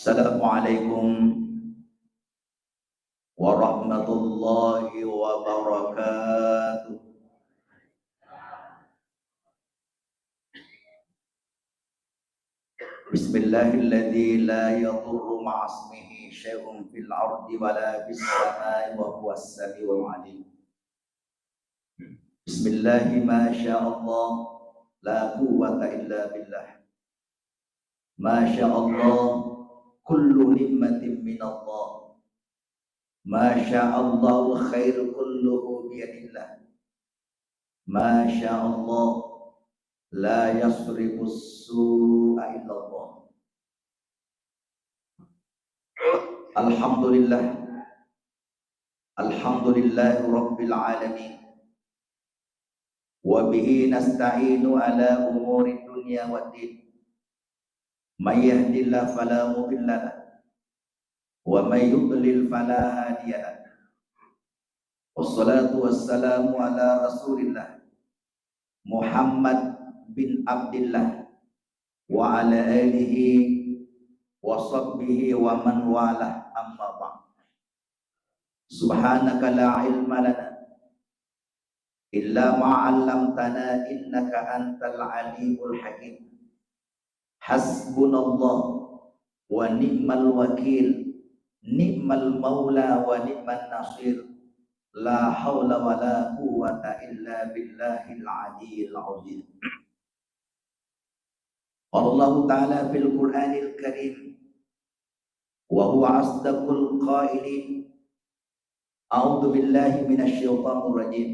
Assalamualaikum warahmatullahi wabarakatuh. Bismillahilladzi la yadurru ma'asmihi syai'un fil ardi wala fis samai wa huwas samiul alim. Bismillahi ma sya'allah la quwwata illa billah. Ma sya'allah kullu nikmatin minallah. Ma sya'allahu khairu kulluhu biyadillah. Ma sya'allah la yasrifu su'a illallah. Alhamdulillah. Alhamdulillahi rabbil alamin. Wa bihi nasta'inu ala umuri dunya waddin. May yahdihillahu fala mudilla lahu wa may yudlil fala hadiya lahu. Wassalatu wassalamu ala Rasulillah Muhammad bin Abdillah wa ala alihi wa sahbihi wa man walah, amma ba'd. Subhanaka la ilma lana illa ma 'allamtana innaka antal alimul hakim. Hasbunallah wa ni'mal wakil, ni'mal maula wa ni'man nasir. La haula wa la quwwata illa billahil aliyyil azim. Allah Ta'ala fil Qur'anil Karim wa huwa asdaqul qailin. A'udzu billahi minasy syaithanir rajim.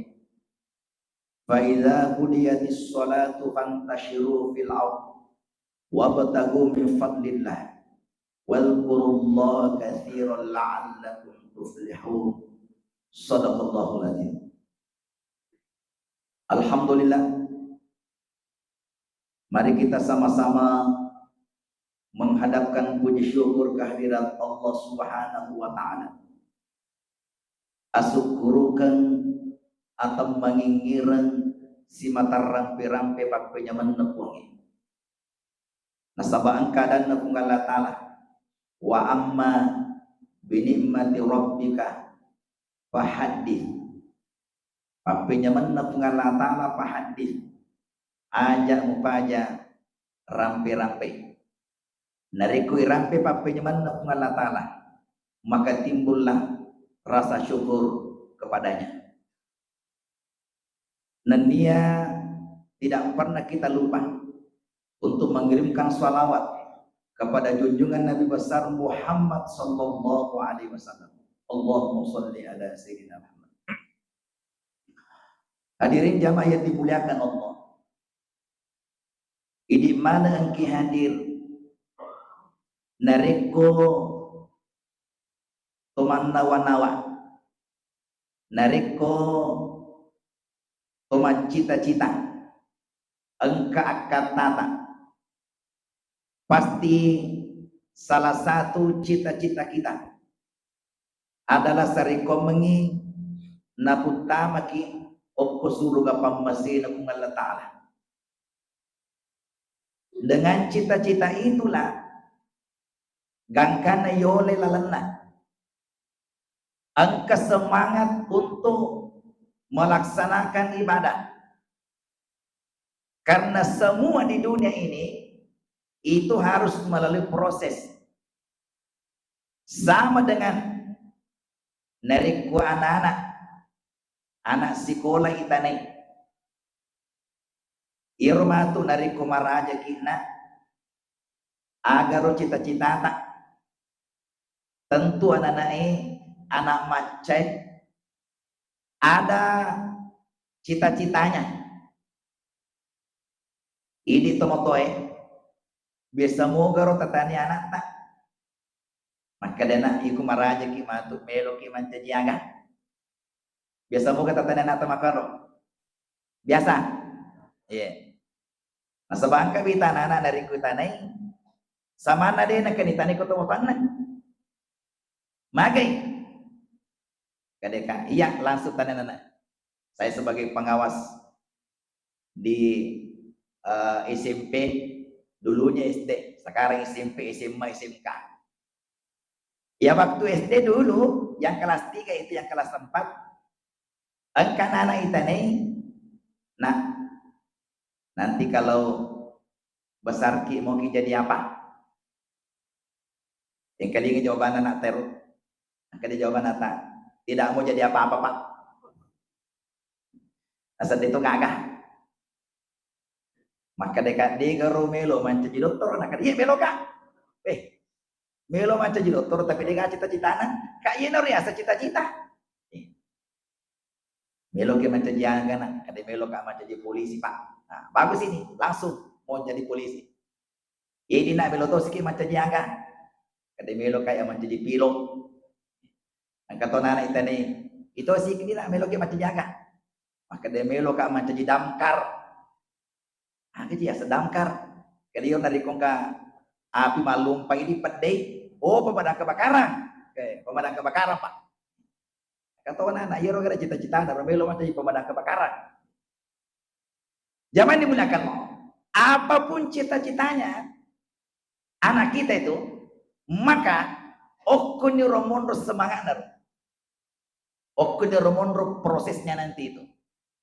Fa idza qudiyatis shalatu fantashiru fil ardh wabtaghu min fadlillah wadhkurullaha katsiran la'allakum tuflihun. Shadaqallahul adzim. Alhamdulillah. Mari kita sama-sama menghadapkan puji syukur kehadirat Allah Subhanahu wa taala. Asukurukan atau mengingiran si matar rampe-rampe pakpenya menepungi. Nasabaan keadaan nepung Allah Ta'ala. Wa amma binikmati rabbika fahadith. Pakpenya menepung Allah Ta'ala fahadith. Ajak mupaja rampe-rampe. Narikui rampe pakpenya menepung Allah Ta'ala. Maka timbullah rasa syukur kepadanya. Dan dia tidak pernah kita lupa untuk mengirimkan salawat kepada junjungan Nabi besar Muhammad sallallahu alaihi wasallam. Allahumma shalli ala sayyidina Muhammad. Hadirin jamaah yang dimuliakan Allah. Idi mana engki hadir nareko toman nawa-nawa, nareko toman cita-cita, engka akan tata. Pasti salah satu cita-cita kita adalah sariko mengi naputama ki oppo suruga pammasina kung Allah Ta'ala. Dengan cita-cita itulah gangkana yole lalana angka semangat untuk melaksanakan ibadah. Karena semua di dunia ini itu harus melalui proses. Sama dengan nariku anak sekolah itanai. Irmatu nariku maraja kina agar cita-cita tak. Tentu anak macai ada cita-citanya. Ini tomotoe biasa mo garo tatani anak tak. Maka dana iku maraja ki matu melo ki mancajiaga. Biasa mo ka tatani anak makaro. Biasa. Iya. Nah sabangka bitana anak dari ku tanai sama na din kanitani ko tomotanna. Magai. Kadeka iya langsung tanan anak. Saya sebagai pengawas di SMP, dulunya SD, sekarang SMP, SMA, SMK. Ya waktu SD dulu, yang kelas 3 itu yang kelas 4, engkan anak itane, nah nanti kalau besar ki mau ki jadi apa? Yang kali jawaban anak terus, kali jawaban anak tidak mau jadi apa-apa pak. Asal itu ngagah. Maka dekat dia melo manca jadi dokter, nak dia melo kak. Melo manca jadi dokter tapi dia cita-cita kak iya nori asa cita-cita. Melo ke manca jangan nak, kade melo kak manca jadi polisi pak. Nah, bagus ini, langsung mau jadi polisi. Ini nak melo to sikit manca jangan. Kade melo kayak manca jadi pilot. Angkat anak itu nih, itu sih ini nak melo ke manca jaga. Maka dia melo kak manca jadi damkar. Dia sedamkar. Kali yon dari kongka api malum pagi di pedai. Oh pemadam kebakaran. Pemadam kebakaran pak. Kata anak iya roga cita-cita dan melo manca jadi pemadam kebakaran. Zaman dimuliakan Allah. Apapun cita-citanya anak kita itu, maka okuni romondo semangat naruh. Okuni romondo prosesnya nanti itu.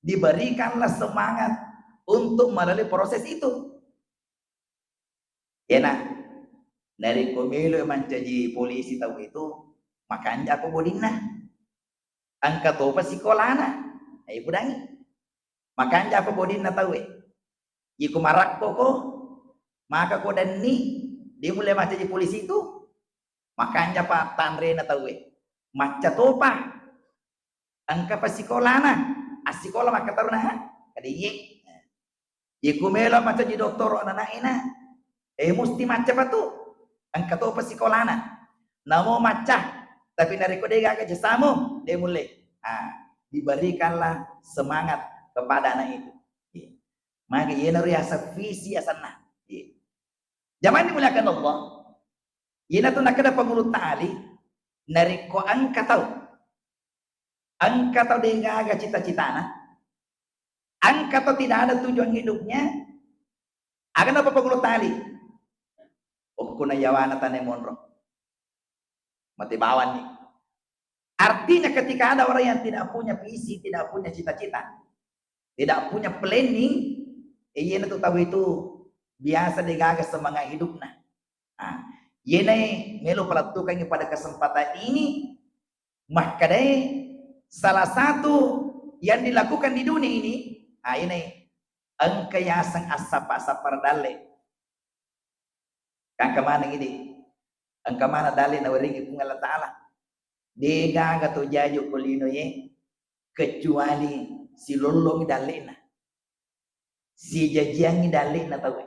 Diberikanlah semangat untuk melalui proses itu. Ya nak, dari komelo menjadi polisi tahu itu, makanya aku bodina. Angkat apa sekolahna, ibu dangi. Makanya aku bodina tahu iku marak koko, maka ko dan ni dia mulai menjadi polisi itu, makanya pak Tanre na tahu maca topa, angka pa sekolahna, asikola maka taruna, kadiye. Iku melo maca di doktor anak ina. Mesti maca pa tu. Angka to pa sekolahna. Namo maca, tapi nariko dia gak jasamu, dia mulai. Diberikanlah semangat kepada anak itu. Maka ia nariasa visi asana. Zaman dimuliakan Allah. Ia tu nak ada pengulut tali, nariko angka tahu. Angka tahu dia gak cita-citana. Angka atau tidak ada tujuan hidupnya, akan apa pengulut tali? Kuna yawana tanah monro, mati bawan nih. Artinya ketika ada orang yang tidak punya visi, tidak punya cita-cita, tidak punya planning, iya tuh tahu itu biasa digagas semangat hidupnya. Iya melo pelatukan pada kesempatan ini, maka salah satu yang dilakukan di dunia ini. Ini angka yasang asap dalle. Kang kemana ini? Angka mana dalle na waringi kung Allah Ta'ala. Dega gato jajo kolino ye kecuali si lolong dalle na. Si jajiangi dalle na tahu.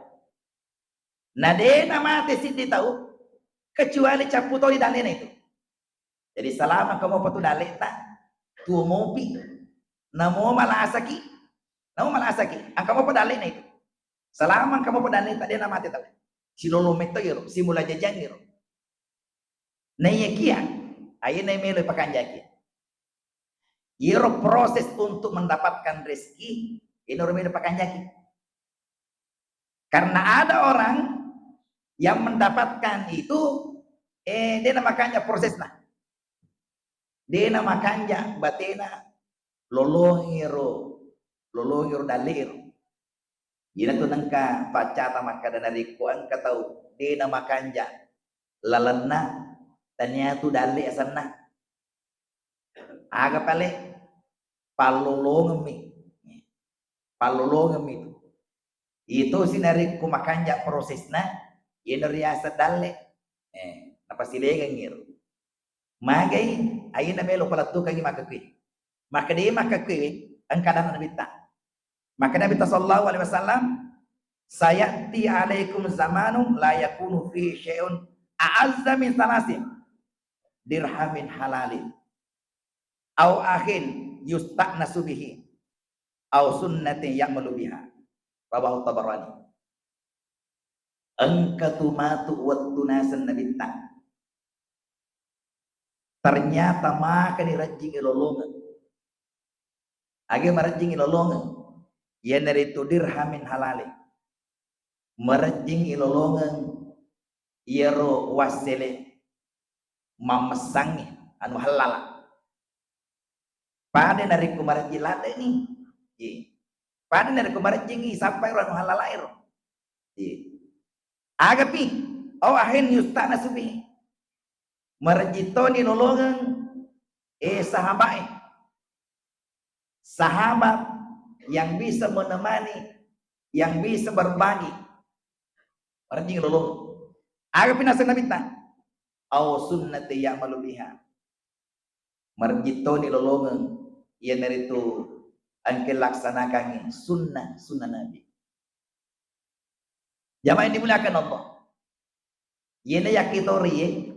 Na de na mate si di tahu kecuali caputo di dalle na itu. Jadi selama kamu patu dalle ta tu mopi namo malasaki. Namun malah asaki, kamu pedalin itu. Selama kamu pedalin tadi nama mati tahu. Si lolo metoiro, si mula jajangiro. Naya ayo naya melo pakanjaki. Iro proses untuk mendapatkan rezeki, ini orang melo pakanjaki. Karena ada orang yang mendapatkan itu, dia namakannya prosesnya. Dia namakannya batena lolongiro dalir. Ina tu nangka pacata maka dari kuan katau di nama kanja lalana tanya tu dalir sana. Aga pale palolongemi itu sinari kumakanja prosesna ina riasa dalle apa silegan ngir magai ayina melo palatu kagi makakui maka dia makakui angkadana nabita. Maka Nabi sallallahu alaihi wasallam sayati alaikum zamanum la yakunu fi syai'un a'azza min salasin dirhamin halalin au akhin yusta'nasu bihi au sunnatin ya'malu biha rawahu Tabarani. Angkatu matu wa tunasan nabita. Ternyata maka dirajing ilolongan. Age marajing ilolongan. Yan narito dirhamin halali. Merajing ilolongan. Yero wasele. mamesangi anu halala pada dari kumarin jilate ni pada dari kumarin jingi sampai anu halala iro agapi ahin yustana subi marjitoni nolongan sahabat yang bisa menemani, yang bisa berbagi. Marjing nolong agapi nasa nabita aw sunnati ya'malu biha marjitoni lolongan ia naritu angke laksanakan sunnah nabi. Jamaah ini dimuliakan Allah. Yena yakitori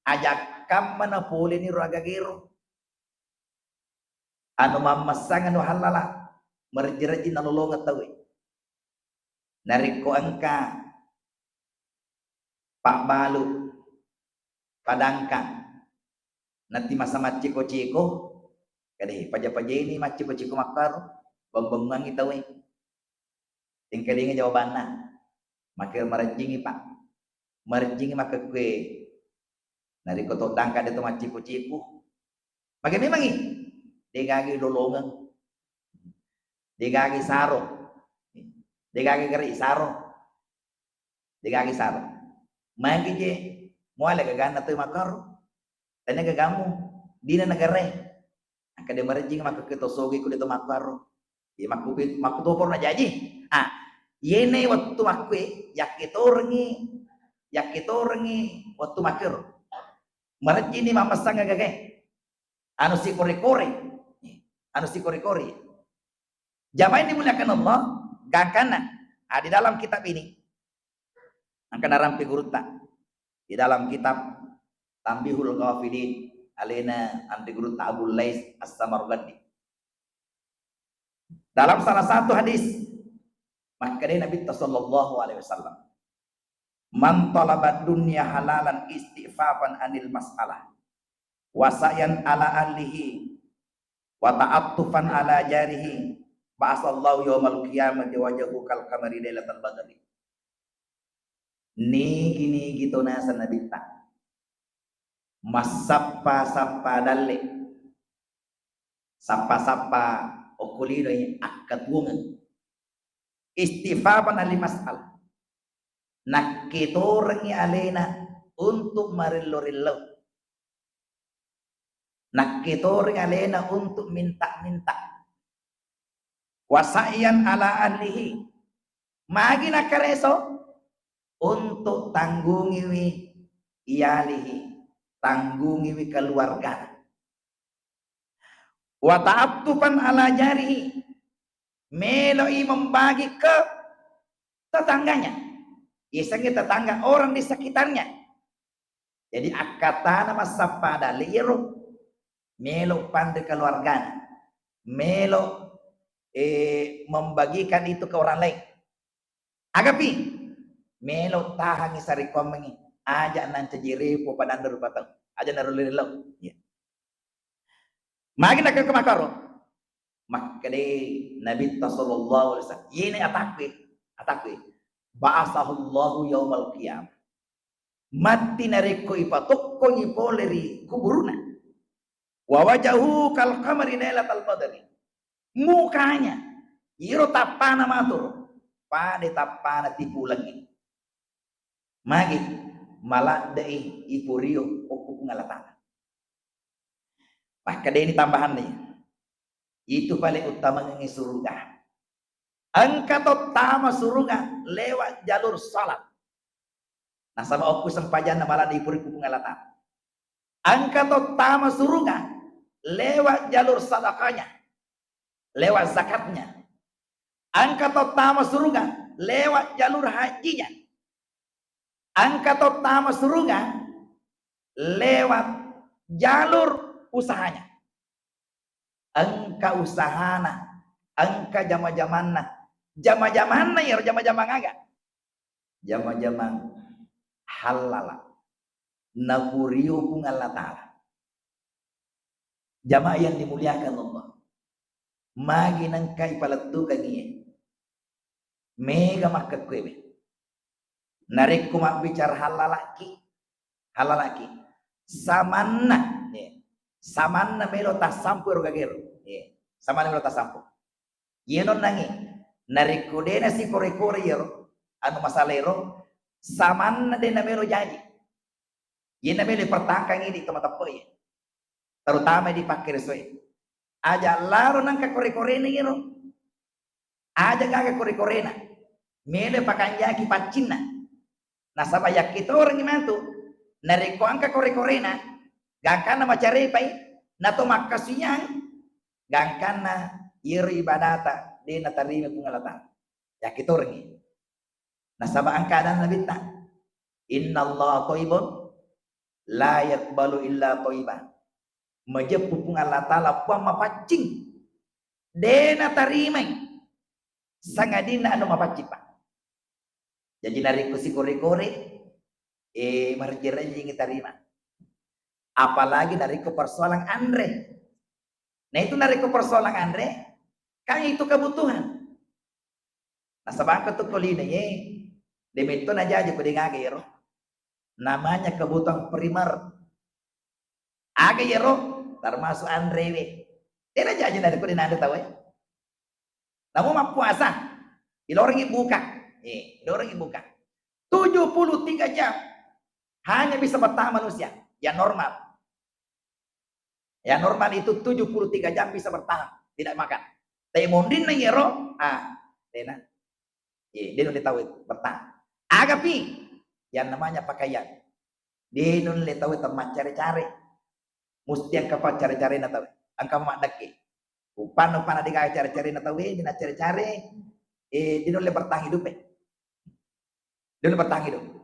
ajak kam mana pole ni raga gero anu mamasang anu halala marjiraji nalolongan tawi nariko angka Pak Balu padangkan nanti masa maciko-ciko kadeh paja-paja ini maciko-ciko makar bang-bang itawi tingkalinga jawabanna makir marjingi Pak marjingi maka kue nariko to dangka itu maciko-ciko bagi memang ini digagi dolongan digagi saro digagi geri saro digagi saro magi je muale gagana to makar tanya gagamu dina negare akade marjing maka ketosogi ku dito makar ya makupit makutopor na jaji yene waktu makwe yakitorengi waktu makir marjing ni mamasang gagay anu si kori jamaah dimuliakan Allah gangkana di dalam kitab ini angkana rampi guruta di dalam kitab Tambihul Ghafilin alena anti guruta Abu Lais As-Samarqandi dalam salah satu hadis maka Nabi sallallahu alaihi wasallam man talaba dunya halalan istifafan anil mas'alah wasayan ala ahlihi wa ta'attufan ala jarihi ba'asallahu yawmal qiyamati wajhu kal qamari lailatal badri ni gitu nasa nabita masappa dalle sappa okulino yang akat wungan istifaban ali mas'al nakitorengi alena untuk marillo nakitorengi alena untuk minta wasayan ala ahlihi magi nakareso untuk tanggungiwi iyalihi tanggungiwi keluarga wa ta'attufan ala jarihi meloi membagi ke tetangganya isengnya tetangga orang di sekitarnya jadi akatana masappada liru melo pandai keluarga melo membagikan itu ke orang lain agapi melo tahangi sari komengi aja nanti jiri po panandar batang aja narulirilo ya magi nak ke makaro makade Nabi sallallahu alaihi wasallam ini atakwi ba'asahullahu yaumal qiyam mati nareko ipatok ko ipoleri kuburuna wa wajahu kal qamari lailatal badri mukanya iro tapana matur pada tapana tipu lagi magi malah dei ipurio oku ngalatana maka ini tambahan nih itu paling utama ngi surga angka utama surga lewat jalur salat nah sama oku sempajana malah diipuri ku ngalatana angka utama surga lewat jalur sedekahnya lewat zakatnya angka utama surga lewat jalur hajinya angka utama surga lewat jalur usahanya angka usahana angka jama-jamanna ya jama-jama agak jama-jama halala naburiu kung Allah ta'ala jamaah yang dimuliakan Allah magi nangkai palatu kagi mega makat kwewe narik kumak bicara halalaki samanna samanna melo ta sampu rogagero samanna melo ta sampu yenon nangi narikudena si kore-kore yero anu masalero samanna dena melo jadi yena melo pertangkang ini teman-teman ya terutama di pakir soe aja laro nang ka kore-korena yero aja gaga kore-korena melo pakanjaki pacinna nah sama yak kita orang imantu nariko angka kore-korena gangkana macarepai nato makasiyang gangkana iri ibadata dena tarime pungalatan yak kita orang ini nah sama angka dan nabita innallaha thayyibun la yaqbalu illa thayyiban majepu pungalatan taala pa mapacing dena tarime sangadina anu mapacing pak jadi nariko si kore-kore marjere yang terima apalagi nariko persoalan andre nah itu nariko persoalan andre kayak itu kebutuhan nah sabangka tuh kolina demito na jaji ko dingagero namanya kebutuhan primer agayero termasuk andre we tidak jaji nariko dinanda tahu namun mapuasa ilorang ibuka dorong ibuka 73 jam hanya bisa bertahan manusia yang normal itu 73 jam bisa bertahan tidak makan tapi mondin na yero dena dia tahu bertahan agapi yang namanya pakaian dia nun tahu teman cari-cari mesti yang kapal cari-cari na tahu angka makdaki upano pana diga cari-cari na tahu dina cari-cari dia nun bertahan hidup dia bertahan hidup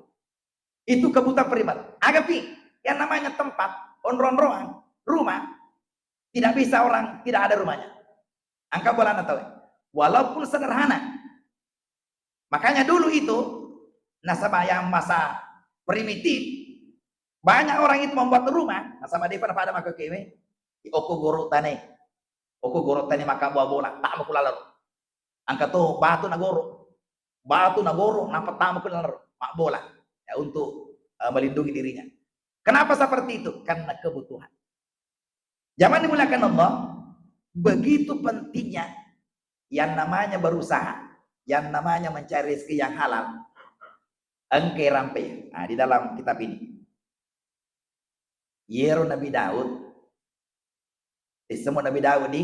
itu kebutuhan primer agapi yang namanya tempat onron-rongan rumah tidak bisa orang tidak ada rumahnya angka bola tahu walaupun sederhana makanya dulu itu nasabah yang masa primitif banyak orang itu membuat rumah nasabah dia pada maka kewe oko gorotane maka buah bola tak mau kulalar angka tuh batu nagoro na pertama kulalar mak bola ya untuk melindungi dirinya. Kenapa seperti itu? Karena kebutuhan. Zaman dimulakan Allah, begitu pentingnya yang namanya berusaha, yang namanya mencari rezeki yang halal. Engke rampe. Nah, di dalam kitab ini. Yero Nabi Daud, semua Nabi Daud di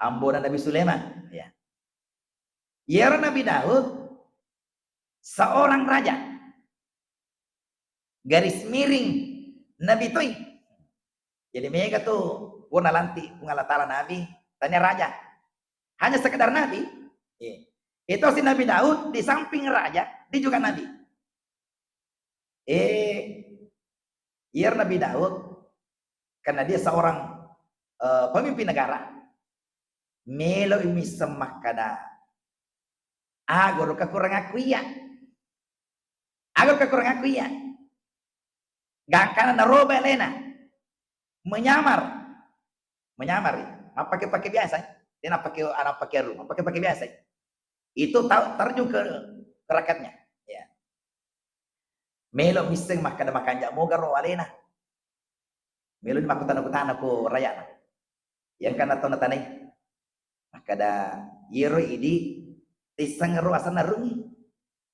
Ambona Nabi Sulaiman. Ya. Yero Nabi Daud, seorang raja. Garis miring Nabi Toy. Jadi mereka tuh warna lanti pengalatala Nabi tanya raja. Hanya sekedar Nabi. Itu si Nabi Daud di samping raja, dia juga Nabi. Nabi Daud karena dia seorang pemimpin negara. Melo imi semak kada. Agor kekurangan aku iya. Gak naroba Elena menyamar apa pakai biasa dia pakai rumah pakai biasa itu terjun ke rakyatnya ya melo miseng maka ada makan jak moga ro Elena melo makutan aku raya yang kana tona tanai maka ada yero idi tisang ro asana rungi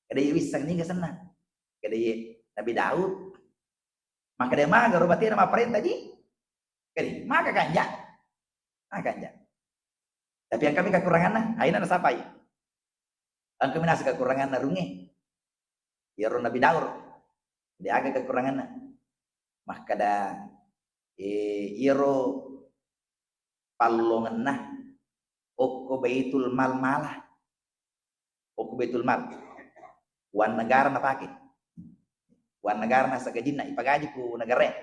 kada wisang ni gasana kada Nabi Daud maka dia maga berarti nama perintah di maka ganja tapi yang kami kekurangan aina siapa ya ang kami nasa kekurangan runge ya Nabi Daud dia agak kekurangan maka da iro palongan oko baitul mal malah oko baitul mal wan negara na pakai wan negara nasa gajin na ipagaji ku negara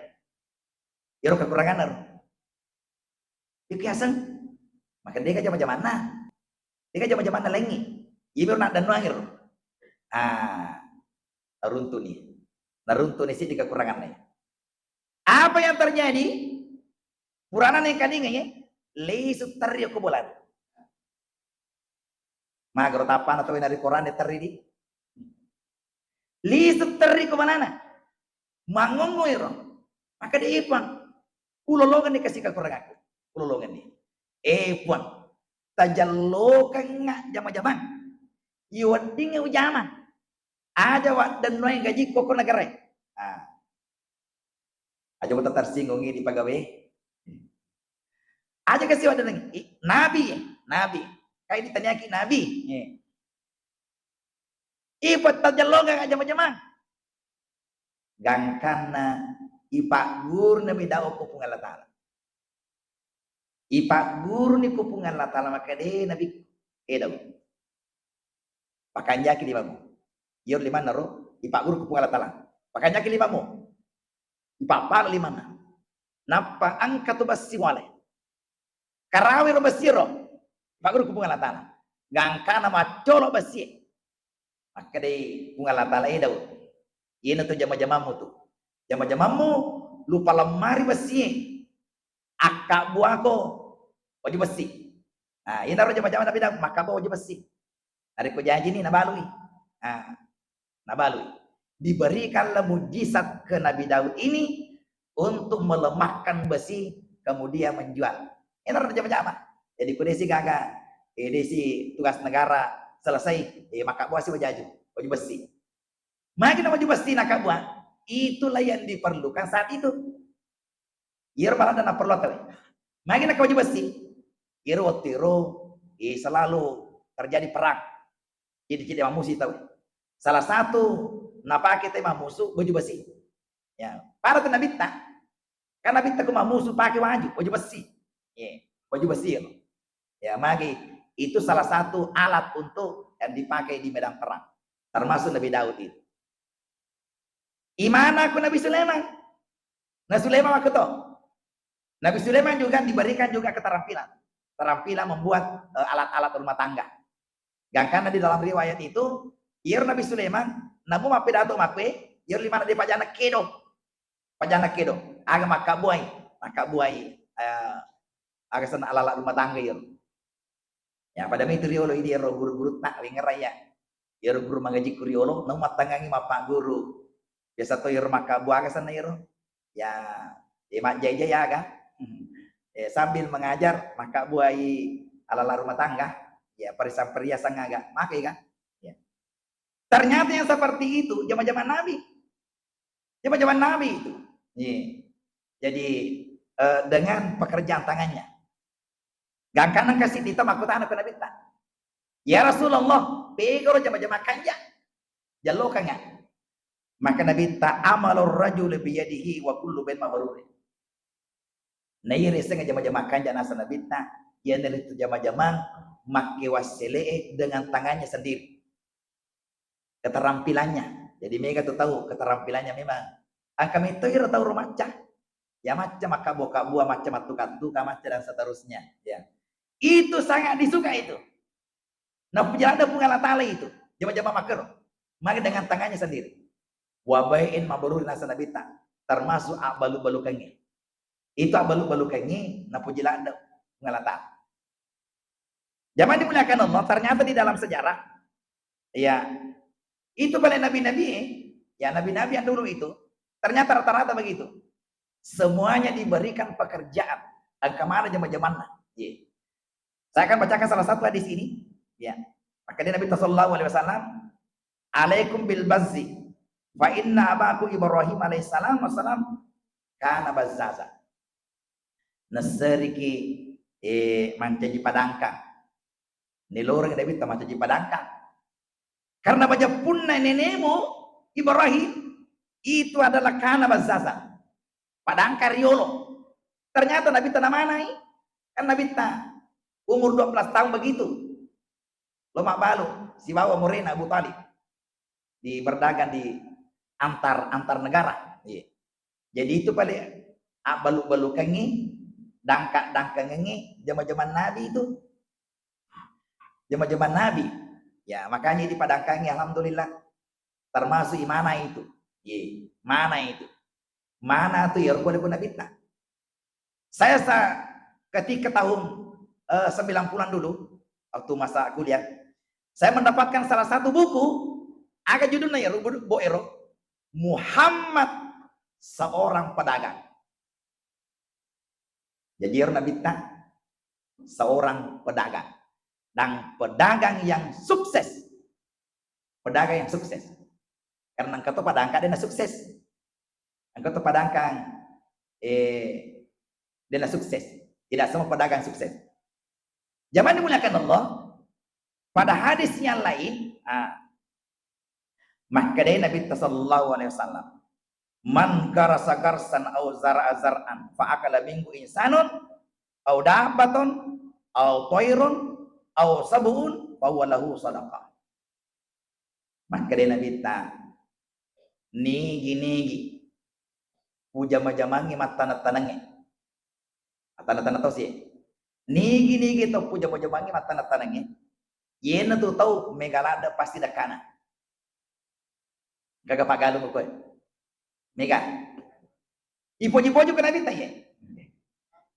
yaro kekurangan aro yuk kiasan maka dia jaman-jaman na lengi ibu nak dan nuangir naruntuni sih kekurangannya apa yang terjadi purana nih kadingnya lesu teriak ke bulan magro tapan atau dari Quran teridi lisu teri ke mana mangongo iro. Maka dia ipang. Ulologan dikasih ke kurang aku. Ulologan dia. Puang. Tajallokan nga jama-jaman. Iwading ujaman. Ada wak dan noy gaji koko negara. Aja kita tersinggung di pegawai. Aja kasih wadah nabi. Kayak ditanyaki nabi. Ipat tajallokan nga jama-jaman. Gangkana ipak gur nabi daw ko pungal ta'ala. Ipak gur ni ko pungal ta'ala maka de nabi daw. Pakanya ki limamu. Yor lima naro ipak gur ko pungal ta'ala. Pakanya ki limamu. Ipak pal lima na. Napa angkatu basi wale. Karawi ro basiro. Ipak gur ko pungal ta'ala. Gangkana macolo basi. Maka de pungal ta'ala daw. Ini tuh jama-jamamu tuh. Jama-jamamu lupa lemari besi. Akak buahku wajib besi. Nah, ini taruh jama-jama Nabi Daud, maka wajib besi. Hari ku janji nih nabalui. Nabalui. Diberikanlah mujizat ke Nabi Daud ini untuk melemahkan besi kemudian menjual. Ini taruh jama-jama. Jadi ku desi gagak. Desi tugas negara selesai. Maka buah si wajib besi. Makin wajib besi nak buah. Itulah yang diperlukan saat itu. Ir malah dana perlu tahu. Makin nak wajib besi. Ir wotiro selalu terjadi perang. Jadi Imam Musi tahu. Salah satu napa kita Imam Musu wajib besi. Ya, para Nabi tak. Karena Nabi tak Imam Musu pakai wajib besi. Ya, wajib besi. Ya, magi itu salah satu alat untuk yang dipakai di medan perang. Termasuk Nabi Daud itu. Imana aku Nabi Sulaiman. Nah Sulaiman aku toh. Nabi Sulaiman juga diberikan juga keterampilan. Keterampilan membuat alat-alat rumah tangga. Karena di dalam riwayat itu, ir Nabi Sulaiman, namu mape dato mape, ir lima di pajana kedo. Aga maka buai, aga sana alat rumah tangga ir. Ya pada itu riolo ini guru-guru tak wingeraya. Ir guru mengaji kuriolo, namu matangangi mapa guru. Biasa to ir maka buah sana ir. Ya, mak jaya kan. Sambil mengajar maka buai ala rumah tangga, ya perhiasan agak makai kan. Ya. Ternyata yang seperti itu zaman-zaman Nabi. Zaman-zaman Nabi itu. Ya. Jadi dengan pekerjaan tangannya. Gangkanan kasih dita makutan aku Nabi tak. Ya Rasulullah, pegoro zaman-zaman kanja. Jalokanya. Maka Nabi ta amalur rajul biyadihi wa kullu bain mabrur. Nah ini sengaja jama-jama kanja nasa Nabi ta ya dari jama-jama make wasile dengan tangannya sendiri. Keterampilannya. Jadi mereka tuh tahu keterampilannya memang. Kami itu tahu rumacah. Ya macam maka boka buah macam atuka macam dan seterusnya, ya. Itu sangat disuka itu. Nah, penjelasan pengalat tali itu. Jama-jama maker. Maka dengan tangannya sendiri. Wabain mabrur nasa Nabi ta termasuk balu-balu kange. Itu balu-balu kange na pujilan pengalatan. Zaman dimuliakan Allah, ternyata di dalam sejarah ya itu pada nabi-nabi ya nabi-nabi yang dulu itu ternyata rata-rata begitu. Semuanya diberikan pekerjaan kemana zaman-zamannya. Ya. Saya akan bacakan salah satu hadis ini ya. Maka Nabi sallallahu alaihi wasallam alaikum bil bazzi fa inna abakum Ibrahim alaihissalam wassalam kana bazzaza. Nasriki mancaji padangka. Nilorong David mancaji padangka. Karena baca punna nenekmu Ibrahim itu adalah kana bazzaza. Padangka riolo. Ternyata Nabi tanah mana ini? Kan Nabi umur 12 tahun begitu. Loma balu si bawa Morena Abu Talib. Di berdagang di antar negara. Iya. Jadi itu paling balu-balu kangi, dangka kangi, zaman-zaman Nabi itu. Zaman-zaman Nabi. Ya, makanya di padang kangi alhamdulillah termasuk mana itu. Iya, mana itu? Mana tuh ya boleh Nabi tak? Saya ketika tahun 90-an dulu waktu masa kuliah, saya mendapatkan salah satu buku agak judulnya ya Boero Muhammad seorang pedagang. Jadi Nabi tak seorang pedagang, dan pedagang yang sukses. Pedagang yang sukses. Karena engkau pedagang dia sukses. Engkau pedagang dia sukses. Tidak semua pedagang sukses. Zaman dimuliakan Allah, pada hadis yang lain, maka dia Nabi sallallahu alaihi wasallam, man garasa garsan au zar'a zar'an fa akala minhu insanun au dabbatun au tairun au sabun fa huwa lahu sadaqah. Maka dia Nabi ta nigi puja majamangi matana-tanange atana-tana to sih nigi to puja majamangi matana-tanange yena tu tahu megalada pasti dakana gaga pagalu ko mega ipo-ipo juga Nabi ta ye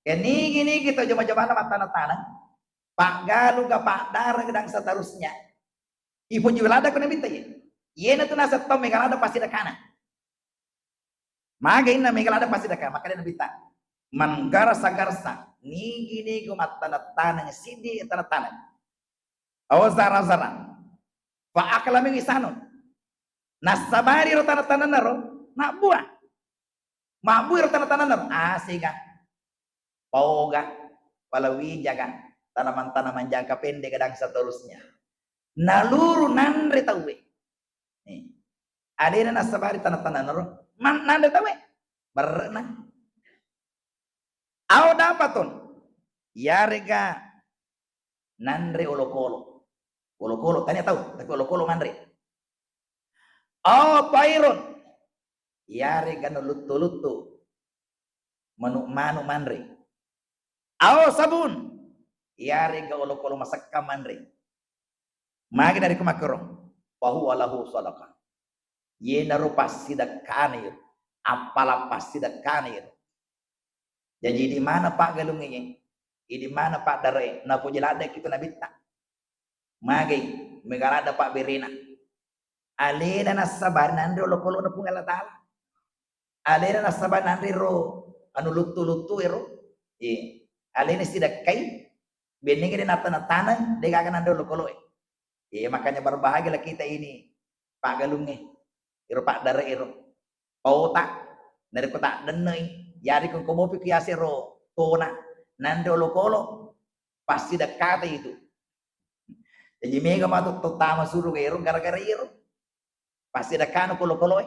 nigi to jama-jamana matana-tanang pak galu ga pak dar gedang seterusnya ipo juga ada ko Nabi ta ye yena tu nasa tahu megalada pasti dakana maga inna megalada pasti dakana maka dia Nabi ta man garasa garsa nigi matana-tanang sidi tanah-tanang awazara-zara fa akala min isanun nasabari ro tanah-tanah naro nak buah mabu ro tanah-tanah naro asiga pauga palawi jaga tanaman-tanaman jangka pendek kadang seterusnya naluru nandre tawe nih ada nasabari tanah-tanah naro man nandre tawe berna au dapatun yarga nandre olokolo tanya tahu tapi olokolo mandre oh pairun yare gano lutu manu mandre oh sabun yare ga olokolo masakka mandre magi dari kumakurong pahu walahu sadaqah ye naru pasti dakanir apala pasti dakanir jadi di mana Pak galungnya di mana Pak dare na pujelada kita Nabi tak magi megalada Pak berina alena nasabar nandro lokolo na pungala taala alena nasabar nandro anu lutu ero alena sidak kai benenge de natana-tana de kaga nandro lokolo makanya berbahagialah kita ini Pak galungnya ero Pak dare ero pauta dari kota denei yari kung kumopi kiasero tona nando lokolo pasti dekat itu jadi mega matu tama suruh ero gara-gara ero pasti dekat lokolo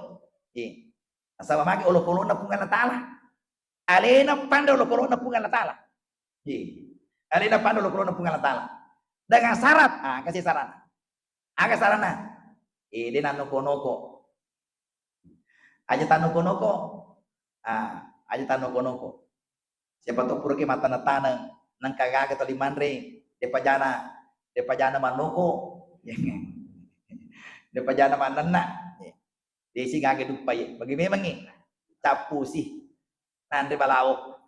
asal magi lokolo na pungal tala alena pando lokolo na pungal tala alena pando lokolo na pungal tala dengan syarat kasih saran aga sarana dia nano konoko aja tanoko aja tanoko siapa tahu purke mata natana nang kagaga to limandre depajana manoko depajana manana desi gage dupa ye bagi memang capu sih nande balao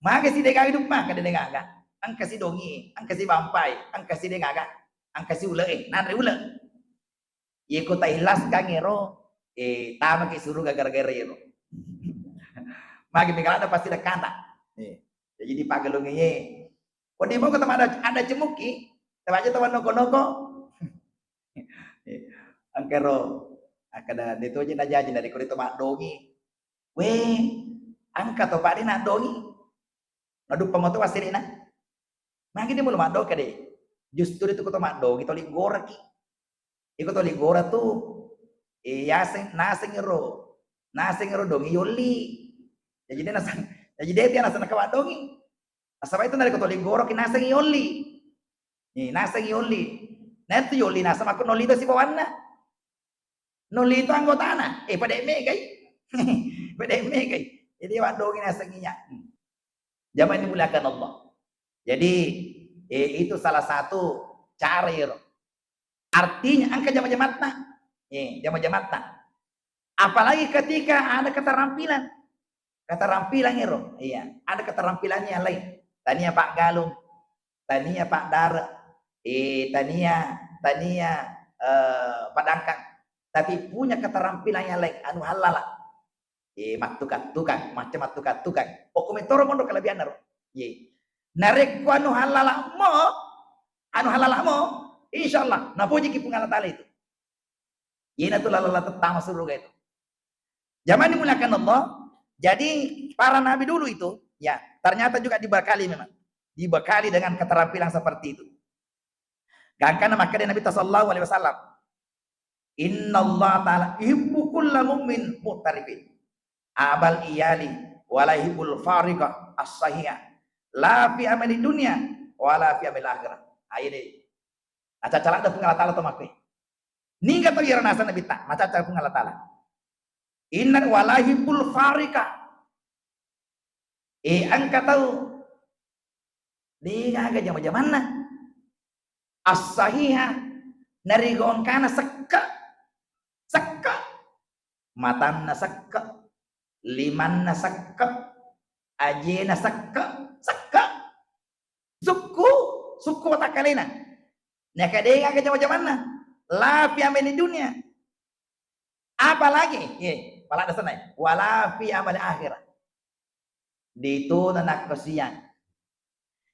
maga si de gage dupa ka de gaga ang kasi dongi ang kasi bampai ang kasi de gaga ang kasi ule nande ule ye ko tailas kangero tama ke suruh gara-gara ero magi megalada pasti dekanta jadi di pagalungnya kode mau ketemu ada cemuki tawaje tawan noko-noko angkero akada dito aja najaji dari kode tomat dongi we angka to padi na dongi nadu pamoto wasirina magi dia mulu mado kade justru itu ko tomat dongi to ligora ki iko to ligora tuh naseng ero dongi yoli jadi dia nasang jadi dia nasang kawadongi asaba itu dari kotoli goro ki nasang yoli nasang yoli nanti yoli nasa aku noli itu si bawana noli itu anggotana pada megai pada megai jadi wadongi nasanginya zaman dimuliakan Allah jadi itu salah satu cara artinya angka jama-jamatna jama-jamatna apalagi ketika ada keterampilan ero ada keterampilannya yang lain tania Pak Galung tania Pak Dar tania Pak Dangkang tapi punya keterampilan yang lain anu halal Matukat-tukang, macam matukat-tukang. O kumitoro mondo kalabihan naro. Narek ko anu halala mo, insyaallah napuji ki pungal tala itu. Ina tu lalala tetama surga itu. Zaman dimulakan Allah, jadi para nabi dulu itu, ya ternyata juga dibekali memang. Dibekali dengan keterampilan seperti itu. Karena maka Nabi sallallahu alaihi wasallam, innallaha ta'ala yuhibbu kulla mu'min mu'tarifin. Abal iyali wala yuhibbul fariqa as-sahihah. La fi amali dunya wala fi amali akhirah. Ayo deh. Aca calak da pengalatala to makwe. Ninga to yara nasa nabi ta, maca calak pengalatala. Inna wala yuhibbul fariqa. Angka tahu. Dia agak jama-jaman na. As-sahihah narigon kana sakka matanna sakka limanna sakka ajena sakka suku takalena nakadega ke jama-jaman na la fi amali dunia apalagi pala da sana wala fi amali akhirah dito na nakasiyan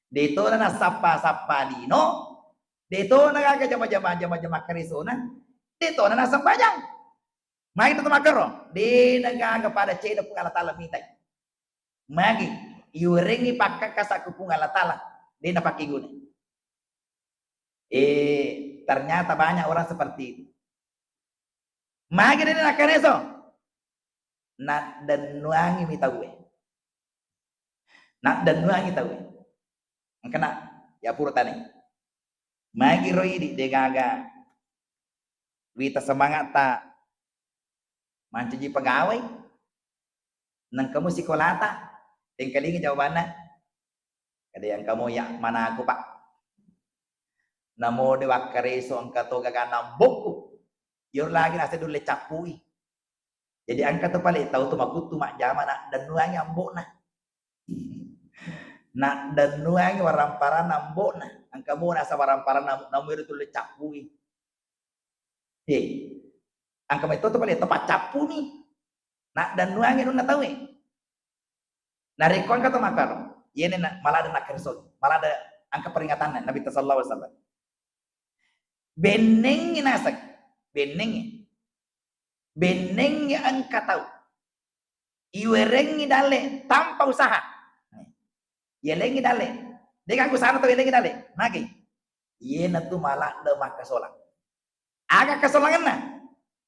dito na sapa dino dito nagagajama-jama karisona dito na nasa pajang magi to makaro di nagaga pada ceda pungalatala mitay magi iurengi pakaka ku pungalatala di napakiguna ternyata banyak orang seperti itu magi di nakareso nak dan nuangi mitawe nak dan nuangi tawe kena ya puro tani magi roidi degaga wita semangat ta mancuji pegawai nang kamu sikolata tingkalingi jawabannya kada yang kamu ya mana aku pak namo dewa kareso angka toga kana boku yor lagi nasa dulu capui jadi angka tu paling tahu tu makutu mak jamana dan nuangi ambok na dan nuangi warampara nambok angka mo nasa warampara namu itu le capui angka itu tu paling tepat capu nih nak dan nuangi nu tahu narikon kata makar yene malah ada nakerso malah ada angka peringatan Nabi sallallahu alaihi wasallam beneng nasak beneng angka tahu iwerengi dale tanpa usaha yelengi dale deka aku sana tuh yelengi dale magi yena tu malah de makasolang aga kasolangan na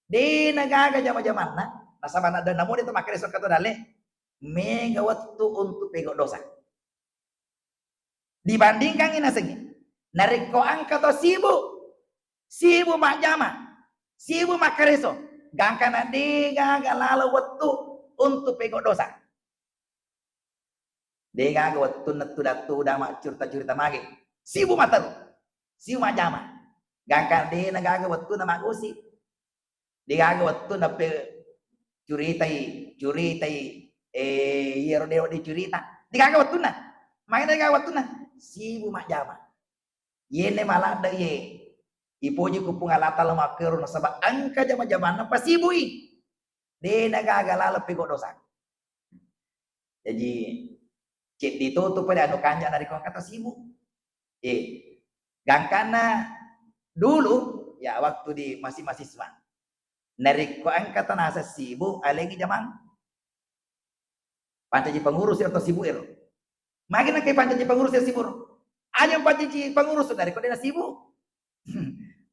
di nagaga jama-jaman na nasabana dan namun itu makai resort kata dale mega waktu untuk pegok dosa dibandingkan ini sengi nariko angka to sibu mak jama sibu makai resort gangkana di gaga lalu waktu untuk pegok dosa dega waktu netu datu dama curta magi sibu mataru sibu mak jama gangkan di nagaga waktu nama gusi dega waktu nape curitai yero dewa di curita dega waktu na main dega waktu na sibu mak jama yene malah da ye ipoji kupung alata lemaker nasaba angka jama-jama na pasibui de nagaga lala pegok dosa jadi cek ditutup pada anu kanja dari kata sibuk gangkana dulu ya waktu di masih mahasiswa narik ko angkatan asa sibuk alegi jamang pancaji pengurus atau sibuk ero makin nak pancaji pengurus ya sibuk aja pancaji pengurus dari ko dia sibuk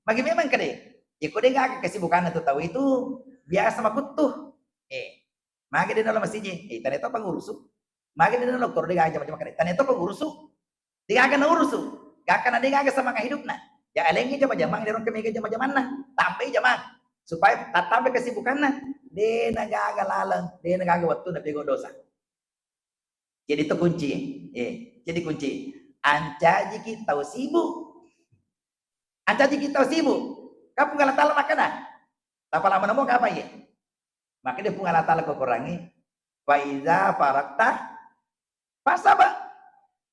bagi memang kade ya ko dia gak kesibukan itu tahu itu biasa makutuh makin dia dalam masjid ternyata pengurus makin dia dalam kor dia gak macam kade ternyata pengurus dia akan urus gak akan ada gak sama hidupna ya alengi jama-jamang dia orang kemega jama-jaman nah tambah jamang supaya tambah kesibukan nah dia nagaga lalang dia nagaga waktu na pego dosa jadi itu kunci jadi kunci ancaji kita sibuk ancaji kita sibuk kamu gak latala makana tanpa lama namo apa ya maka dia pungal latala kau kurangi faiza farakta pasaba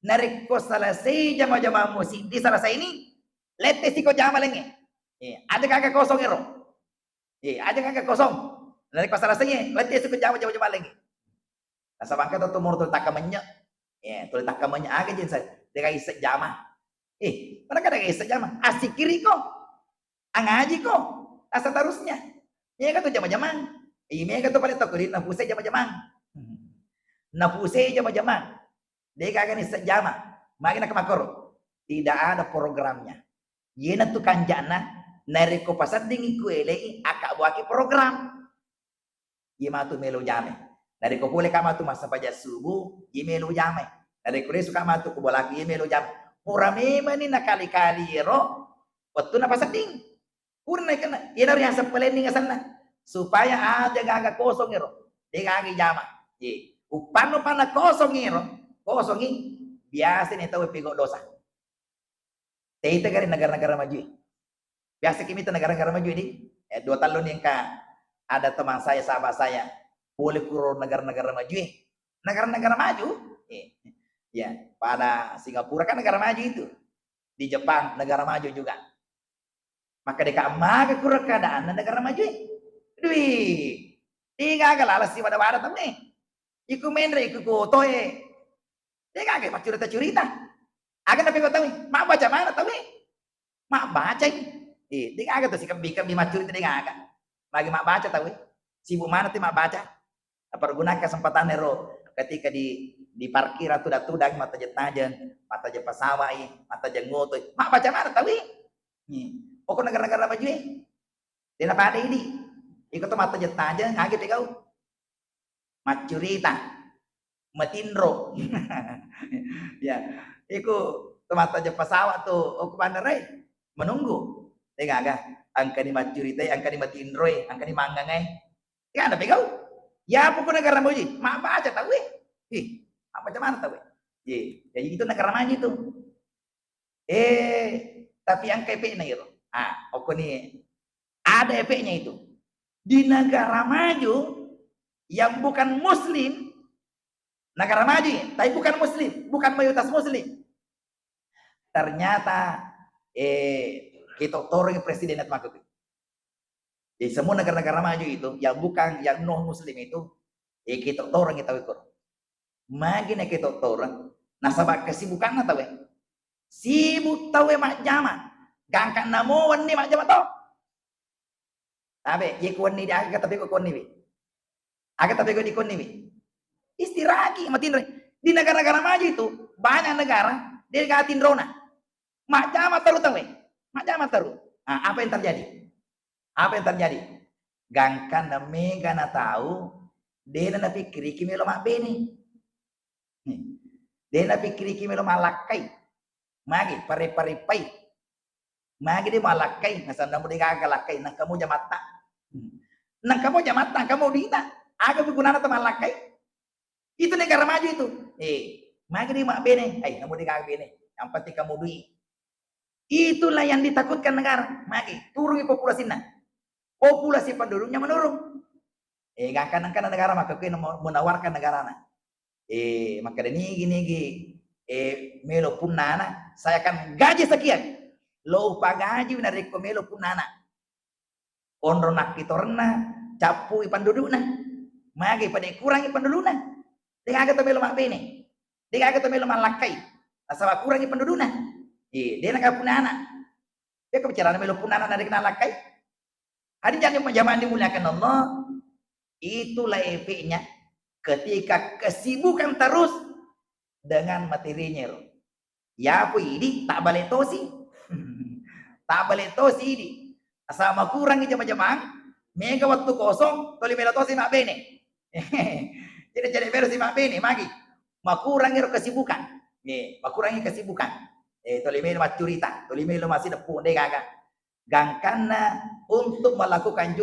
narik ko selesai jama-jama musik di selesai ini lete siko jama lagi ada kagak kosong ero ada kagak kosong Dari pasar rasanya, letih suka jama lagi. Nasa bangka tu tumur tu takamanya, tu takamanya agak jenis dengan isek jama. Mana kadang isek jama, asik kiri kok, angaji kok, asa terusnya. Iya kan tu jama-jama. Iya kan tu paling takurin, napusai jama-jama. Napusai jama-jama. Dia kagak isek jama. Makin nak makor. Tidak ada programnya. Yena tu kanjana, nariko pasat dingi kuele, akak buaki program. Yema tu melo jame. Dari ko boleh kama tu masa pajak subuh, yemelo jame. Dari ko suka matu ko bolaki yemelo jame. Pura mema ni nakali-kali ro, waktu na pasating. Pura na kana, ina ri hasa pelening asana supaya ada gaga kosong ro. Dia gaga jama. Ye, upano pana kosong ro, kosong biasa ni tahu pigo dosa. Tei tegari negara-negara maju. Biasa kita negara-negara maju ini, 2 tahun yang ada teman saya, sahabat saya, boleh kurang negara-negara maju. Negara-negara maju, ya pada Singapura kan negara maju itu, di Jepang negara maju juga. Maka dekat maka kurang keadaan negara maju. Dui, tiga agak sih pada temen. Iku mendre, iku kotoe. Tiga agak macam cerita. Akan tapi kau tahu, mak baca mana tahu? Mak baca. Tiga agak tu si kembi macuri tiga agak. Bagi mak baca tahu? Sibuk mana tu mak baca? Pergunakan kesempatan nero ketika di parkir atau datudang mata jetajen, mata jepasawai, mata jengoto. Mak baca mana tahu? Pokok negara-negara maju. Dia pada ini. Ikut tu mata jetajen, agak tiga. Macurita, matindro. Ya. Iku mata jepasawat tu, aku pandarai menunggu. Tengah agak angka ni macurita, angka ni matindro, angka ni manggangai. Ya ada pegau. Ya pokok negara maju. Mak baca tahu apa macam mana tahu? Jadi itu negara maju tu. Tapi angka efeknya itu. Aku ni ada efeknya itu. Di negara maju yang bukan muslim, negara maju, tapi bukan muslim, bukan mayoritas muslim. Ternyata kita orang presiden itu makhluk. Jadi semua negara-negara maju itu yang bukan yang non muslim itu kita orang kita ikut. Magina kita orang nasabak kesibukan atau sibuk tahu mak jama. Gangkan namo wani mak jama tau. Tapi ye kuan ni dia kata ko kuan ni. Agak tapi ko di kuan ni. Istiraki matin di negara-negara maju itu banyak negara dia gatin drona. Mak jama tahu tahu. Mak jama tahu. Apa yang terjadi? Apa yang terjadi? Gangkan na mega na tahu dia na pikir kimelo mak beni. Dia na pikir kimelo malakai. Magi pare-pare-pai. Magi dia malakai nasa na mo di gagalakai nang kamu jamata. Nang kamu jamata kamu dita. Aga biguna na malakai. Itu negara maju itu. Magi dia mak beni. Kamu di gagabeni. Yang penting kamu duit. Itulah yang ditakutkan negara. Magi turun populasinya. Populasi penduduknya menurun. Gangkan negara maka kena menawarkan negara na. Maka gini melo pun nana, saya akan gaji sekian. Lo upah gaji dari melo pun nana. Onro nak kitorna, capui pendudukna. Magi pada kurangi pendudukna. Dia agak melo mak bene. Dia agak melo malakai. Asal kurangi pendudukna. Dia nak pun nana. Dia kebicaraan melo pun nana dari kenal lakai. Hari jangan zaman dimuliakan Allah, itulah efeknya ketika kesibukan terus dengan materinya. Ya apa ini tak balik tosi, tak balik tosi ini. Sama kurangi jama-jama, mega waktu kosong, toli melo tosi mak bene. Jadi versi mak bene, magi. Makurangi kesibukan, makurangi kesibukan. Toli melo macurita, toli melo masih depun deh kagak. Gangkana untuk melakukan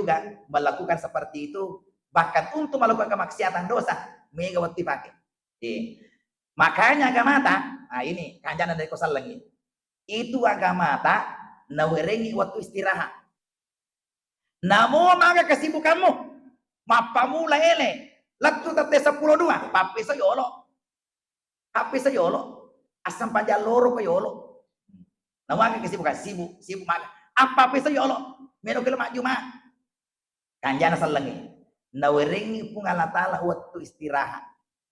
seperti itu, bahkan untuk melakukan kemaksiatan dosa mega waktu pakai. Makanya agama ini kanjana dari kosal lagi. Itu agama nawerengi waktu istirahat. Namo maka kesibukanmu mapamu laele laktu tate 10 2 papi sayolo asam panjang loro ko yolo. Nawa kesibukan sibuk maka apa pesa ya Allah meno kilo mak juma kanjana salengi Nawiringi pun Allah Ta'ala waktu istirahat.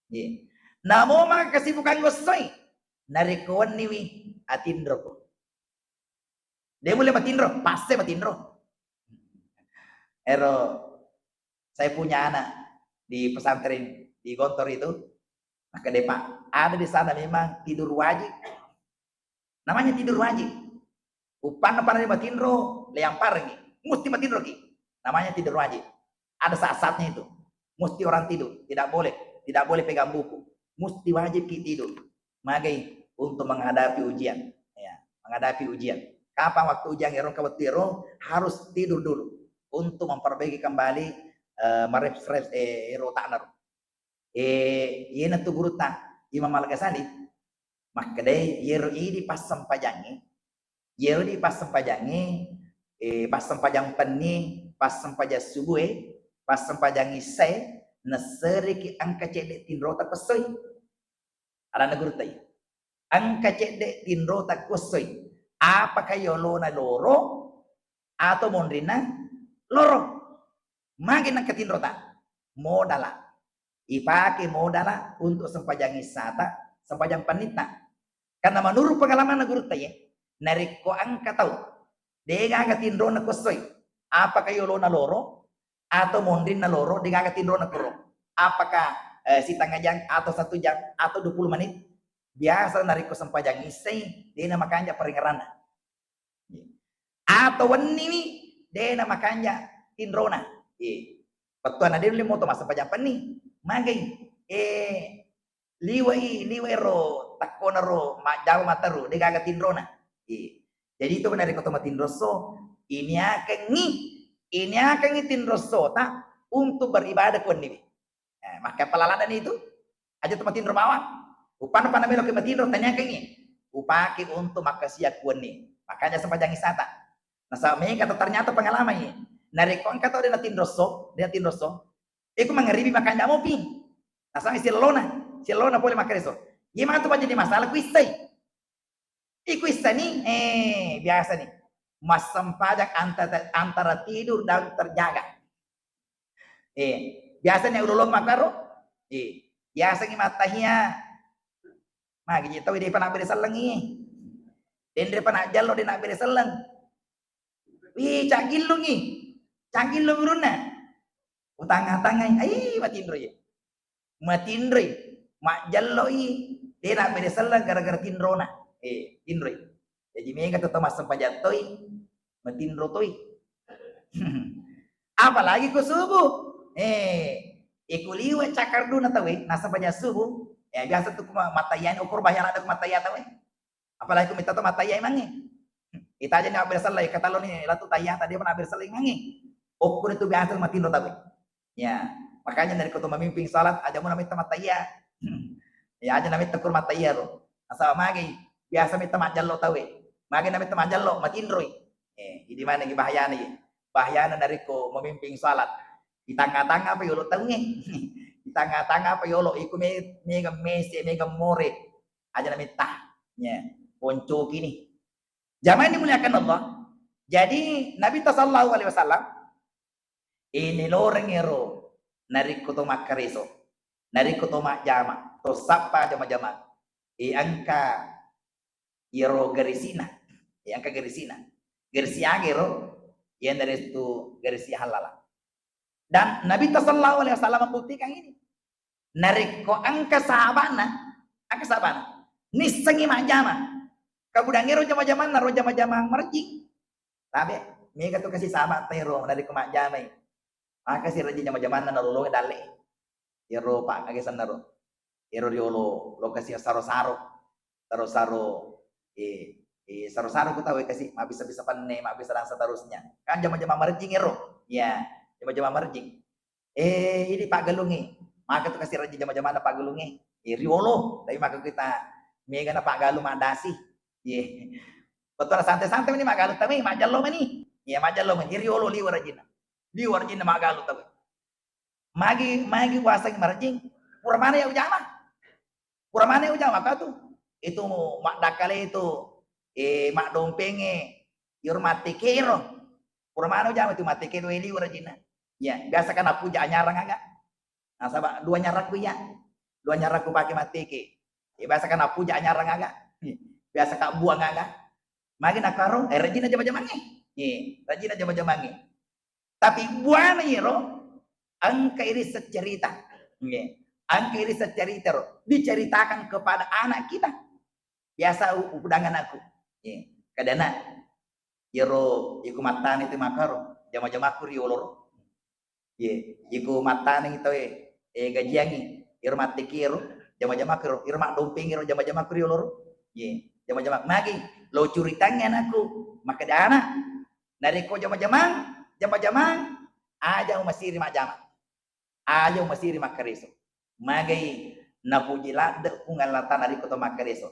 Yeah. Namo mga kasibukan gosoy. Narikuan niwi atindro ko. Dia mulai matindro, pasti matindro. Ero, saya punya anak di pesantren di Gontor itu. Maka dia Pak, ada di sana memang tidur wajib. Namanya tidur wajib. Upana dia matindro, leyang pargi. Mesti matindro ki. Namanya tidur wajib. Ada saat-saatnya itu. Mesti orang tidur, tidak boleh pegang buku. Mesti wajib kita tidur. Magai untuk menghadapi ujian, ya, menghadapi ujian. Kapan waktu ujian harus tidur dulu untuk memperbaiki kembali merefresh rotanar. Ina tu guru tak Imam Al-Ghazali. Maka deh yero ini pas sempajangi. Yero di pas sempajangi pas sempajang peni, pas sempajang subuh pas sempajangi se naseriki angka cedek tinro tak kesoi. Ala neguru tay. Angka cedek tinro tak kesoi. Apakah yolo na loro atau mondrina loro? Makin angka tinro tak modala. Ipake modala untuk sempajangi sata, sempajang panita. Karena menurut pengalaman neguru tay, nariko angka tahu. Dega angka tinro na kesoi. Apakah yolo na loro atau mondrin na loro dengan tinro na kuro. Apakah setengah jam atau 1 jam atau 20 menit? Biasa nariko sempajang isai dia na makanya peringarana. Atau wani ni dia na makanya tinro na. Patuan na dia limo to mas sempajang pani. Magay liwai ro takona ro jawa mataru dia gaga tinro na. Jadi itu nariko to matindro so ini akan ngitin rosota untuk beribadah kuan nibi. Maka pelaladan itu aja tempat tinro bawah. Upan melo ke matindro tanya kengi. Upaki untuk makasiya kuan ni. Makanya sempajang isata. Nah sama kata ternyata pengalaman ini. Narikon kata dia tinro so. Iku mengeribi makanya mau ping. Nah sama silona boleh makan eso. Gimana tuh jadi masalah kuistai. Iku istai nih biasa nih. Mas sempajak antara tidur dan terjaga. Biasanya ululong makaro. Biasanya matahnya. Magi tahu dia pernah beresalang ni. Dia pernah jalo dia nak beresalang. Cagilung ni. Cagilung runa. Utang-tangan. Matindro ya. Matindro. Mak jalo dia nak beresalang gara-gara tindro na. Tindro. Jadi mereka tetap masuk pajatoi, matindro toi. Apalagi ku subuh. Ikuliwe cakar duna tawe, nasa pajat subuh. Biasa tuh matayan ukur bayar ada mataya tawe. Apalagi ku minta tuh mataya mangi. Kita aja nih bersal lagi kata lo nih latu tayang tadi pernah bersal mangi. Ukur itu biasa matindro tawe. Ya, makanya dari kutu memimpin salat aja mau namanya mataya. Ya aja namanya tekur mataya lo. Asal magi biasa minta majalo tawe. Makin namin temajalo matindroy. Di mana gi bahaya nih? Bahaya dari ko memimpin salat. Di tengah-tengah pa yolo tahu Di tengah-tengah pa yolo iku mega mesi mega more. Aja namin tah. Ponco kini. Zaman dimuliakan Allah. Jadi Nabi sallallahu alaihi wasallam ini loreng ero nariko to makariso. Nariko to jama. To sapa jama-jama. Angka iro garisina. Yang ke garisina. Garisi agero yang dari itu garisi halal. Dan Nabi sallallahu alaihi wasallam membuktikan ini. Nariko angka sahabana, nisengi majama. Kabudangero jama-jama naro jama-jama merjing. Tapi mega tu kasih sahabat tero nariko majama. Maka si raji jama-jama naro dale. Iro pak kagesan naro. Iro diolo lokasi saro-saro. Saro-saro saro-saro ku tahu kasih mak bisa panne mak bisa lang seterusnya kan jama-jama merjing ero ya jama-jama merjing ini Pak Galungi maka tu kasih raja jama-jama na Pak Galungi riolo tapi maka kita mega na Pak Galu madasi betul santai-santai ini Mak Galu tapi mak jallo mani ya mak jallo mani riolo liwar jina Mak Galu tapi magi puasa merjing puramana ya ujama apa tuh itu mak dakale itu mak dompenge yur mati kero puramano jama itu mati kero eli warajina Ya, biasa kan aku puja nyarang agak. Nah, sabak dua nyaraku ya. Dua nyaraku pakai mati ke. Ya, biasa kan aku puja nyarang agak. Biasa kak buang agak. Makin akaro, rajin aja bajamangi. Rajin aja bajamangi. Tapi buana ro, angka iri secerita. Angka iri secerita ro, diceritakan kepada anak kita. Biasa udangan aku. Kadana, iro iku matan itu makaro, jama-jama aku rioloro. Iku matan itu gajiangi, iro mati kiro, jama-jama kiro, iro mak dumping iro jama-jama aku rioloro. Jama-jama magi, lo curitanya anakku, maka dana. Dari ko jama-jamang, aja masiri mak jama. Aja masiri mak kariso. Magai napujila de kungalatan dari ko to mak kariso.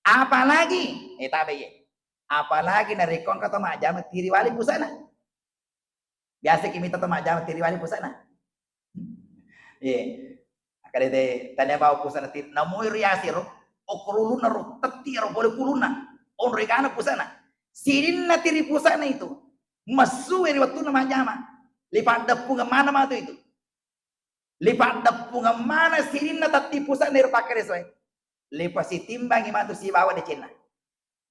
Apalagi, tabe apalagi dari kon kata mak jama tiri wali pusana. Biasa kimi to mak jama tiri wali pusana. Akade tanya bawa pusana tiri namu riasiro, okuruluna ro tetiro boleh kuluna. On regana pusana. Sirin na tiri pusana itu. Masu eri waktu nama jama. Lipat depunga mana matu itu. Lipat depunga mana sirin na tati pusana eri pakai resoe. Lipat si timbang matu si bawa de cina.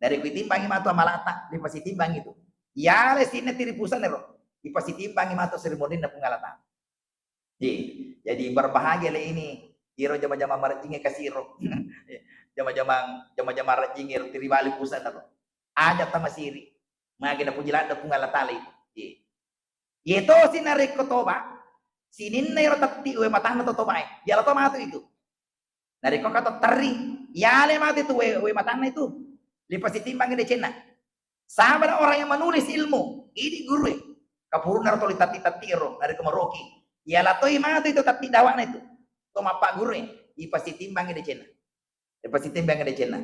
Dari kui timbang matu amalata. Lipat si timbang itu. Ya le sirin na tiri pusana ero. Lipat si timbang matu seremoni na pungalata. Jadi berbahagia le ini. Iro jama-jama marajinge kasiro. Jama-jama rajinge tiri wali pusana ero. Aja tama siri. Magina pujilat da pungal tali. Itu sinarik ko toba. Sinin na yoro tati uwe matang na to toba. Yala to mato itu. Narik ko kato tari. Yale mato itu uwe matang na itu. Lipas itimbang ide cina. Sabar orang yang menulis ilmu. Ini guru. Kapurun na rotoli tati ro. Narik ko maroki. Yala to mato itu tati dawa na itu. To mapak guru. Lipas itimbang ide cina. Lipas itimbang ide cina.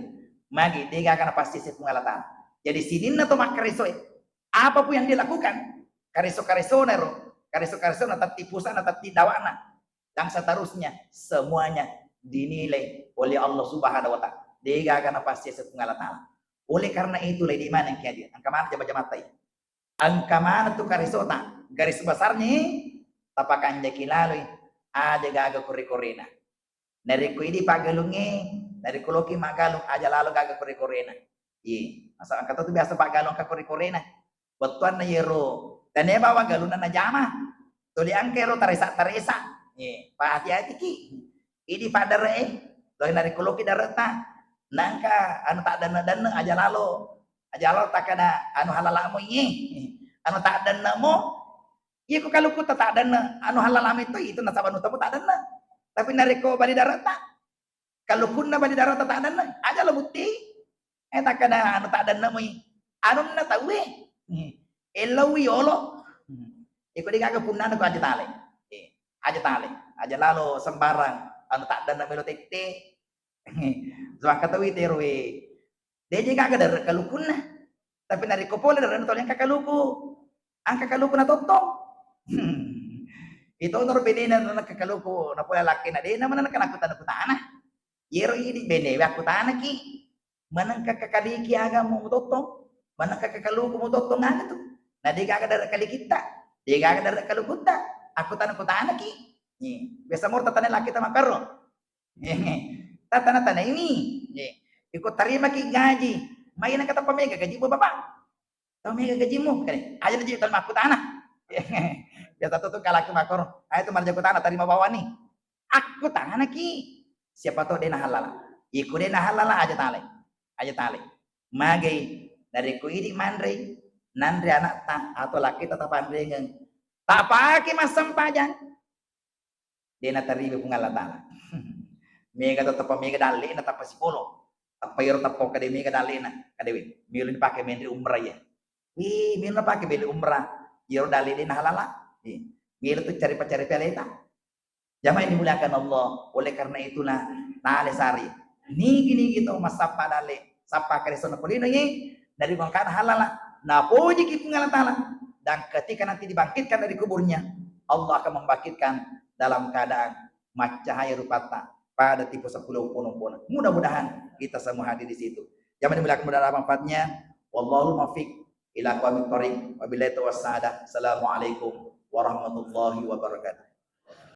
Magi dia akan pasti si pungalatan. Jadi sinin na to makariso apapun yang dilakukan kariso nero kariso na tatipusan na tatidawana dan seterusnya semuanya dinilai oleh Allah Subhanahu wa taala. Dia akan pasti sepengalaman. Oleh karena itu di mana kiadir angka mana jama-jama tai. Angka mana tu kariso ta garis besarnya tapakan jakilalui ada gaga kuri-kurina. Dari ku ini pagalunge dari kuloki magalung aja lalu gaga kuri-kurina. Masa angkat itu biasa pak galon ka kori-korena. Betuan na yero. Dan ya bawa galunan na jama. Tuli angkero taresa. Pak hati-hati ki. Ini pada re. Loh dari kuloki dareta. Nangka anu tak dana aja lalu. Aja lalu tak ada anu halalamu ini. Anu tak dana mo. Iya ku kalau ku tak dana anu halalamu itu nasabah nutamu tak dana. Tapi dari ko bali dareta. Kalau kunna bali dareta tak dana. Aja lo bukti. Tak kada anu tak ada namanya anu na tahu elawi olo iko di kagak punna ko aja tale aja lalu sembarang anu tak ada namanya tekte zwa katawi terwe dia kagak ada kalukunna tapi nari ko pole anu tol yang kakaluku angka kaluku na totong itu nor bedena na kakaluku na pole laki na de na mana kana kutan yero ini bene aku tanah ki manang kakakadiki aga mo totong manang kakakaluku mo totong nga to na di ka dari kali kita di ka dari kalukuta aku tanah ki biasa mo tatana laki tama karo tatana ini ikut terima ki gaji main kata pamega gaji mo bapak pamega gaji mo kali aja di tanah aku tanah biasa tuh kalaki makor ayo tuh marja tanah terima bawa nih aku tanah ki siapa tahu dia halala ikut dia halala aja tali magai dari ku ini mandre nandre anak tak atau laki tetap andrengan tak pakai masam pajang dia nak terima pengalatan mega tetap mega dalil tetap psikolo apa yang tetap kade mega dalil na kade milih pakai mendri umrah ya milih pakai beli umrah yo dalil din halala milih tuh cari peleta jamaah dimuliakan Allah oleh karena itulah tali sari ni gini gitu masa padale sapa karisono kulino ye dari bangkana halala na puji ki pengalatala dan ketika nanti dibangkitkan dari kuburnya Allah akan membangkitkan dalam keadaan macahaya rupata pada tipe 10 pono-pono. Mudah-mudahan kita semua hadir di situ. Jangan dimuliakan mudah manfaatnya. Wallahu muwaffiq ila aqwamit thoriq. Wabillahi taufiq. Assalamualaikum warahmatullahi wabarakatuh.